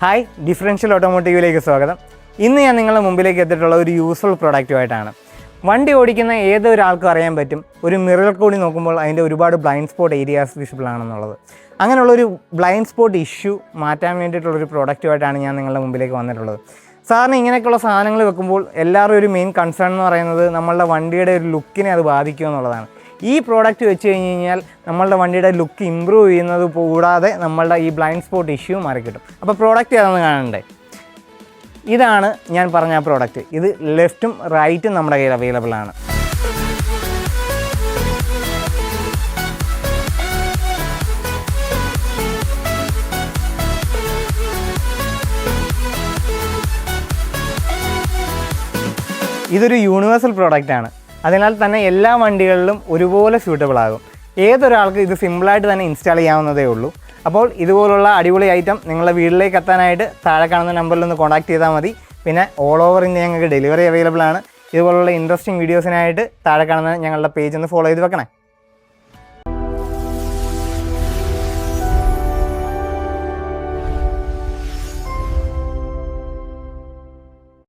Hi, differential ഓട്ടോമോട്ടീവിലേക്ക് സ്വാഗതം. ഇന്ന് ഞാൻ നിങ്ങളുടെ മുമ്പിലേക്ക് എത്തിയിട്ടുള്ള ഒരു യൂസ്ഫുൾ പ്രൊഡക്റ്റുമായിട്ടാണ്. വണ്ടി ഓടിക്കുന്ന ഏതൊരാൾക്കും അറിയാൻ പറ്റും, ഒരു മിറർ കൂടി നോക്കുമ്പോൾ അതിൻ്റെ ഒരുപാട് ബ്ലൈൻഡ് സ്പോട്ട് ഏരിയാസ് വിസിബിൾ ആണെന്നുള്ളത്. അങ്ങനെയുള്ളൊരു ബ്ലൈൻഡ് സ്പോട്ട് ഇഷ്യൂ മാറ്റാൻ വേണ്ടിയിട്ടുള്ളൊരു പ്രൊഡക്റ്റുമായിട്ടാണ് ഞാൻ നിങ്ങളുടെ മുമ്പിലേക്ക് വന്നിട്ടുള്ളത്. സാറിന് ഇങ്ങനെയൊക്കെയുള്ള സാധനങ്ങൾ വെക്കുമ്പോൾ എല്ലാവരും ഒരു മെയിൻ കൺസേൺ എന്ന് പറയുന്നത് നമ്മളുടെ വണ്ടിയുടെ ഒരു ലുക്കിനെ അത് ബാധിക്കുക എന്നുള്ളതാണ്. ഈ പ്രോഡക്റ്റ് വെച്ച് കഴിഞ്ഞ് കഴിഞ്ഞാൽ നമ്മളുടെ വണ്ടിയുടെ ലുക്ക് ഇമ്പ്രൂവ് ചെയ്യുന്നത് കൂടാതെ നമ്മളുടെ ഈ ബ്ലൈൻഡ് സ്പോട്ട് ഇഷ്യൂ മാറിക്കിട്ടും. അപ്പോൾ പ്രോഡക്റ്റ് ഏതാണെന്ന് കാണണ്ടേ? ഇതാണ് ഞാൻ പറഞ്ഞ ആ പ്രോഡക്റ്റ്. ഇത് ലെഫ്റ്റും റൈറ്റും നമ്മുടെ കയ്യിൽ അവൈലബിൾ ആണ്. ഇതൊരു യൂണിവേഴ്സൽ പ്രോഡക്റ്റാണ്. അതിനാൽ തന്നെ എല്ലാ വണ്ടികളിലും ഒരുപോലെ സ്യൂട്ടബിൾ ആകും. ഏതൊരാൾക്ക് ഇത് സിമ്പിളായിട്ട് തന്നെ ഇൻസ്റ്റാൾ ചെയ്യാവുന്നതേ ഉള്ളൂ. അപ്പോൾ ഇതുപോലുള്ള അടിപൊളി ഐറ്റം നിങ്ങളുടെ വീട്ടിലേക്ക് എത്താനായിട്ട് താഴെ കാണുന്ന നമ്പറിൽ ഒന്ന് കോൺടാക്ട് ചെയ്താൽ മതി. പിന്നെ ഓൾ ഓവർ ഇന്ത്യ ഞങ്ങൾക്ക് ഡെലിവറി അവൈലബിൾ ആണ്. ഇതുപോലുള്ള ഇൻട്രസ്റ്റിംഗ് വീഡിയോസിനായിട്ട് താഴെ കാണുന്ന ഞങ്ങളുടെ പേജ് ഒന്ന് ഫോളോ ചെയ്ത് വെക്കണേ.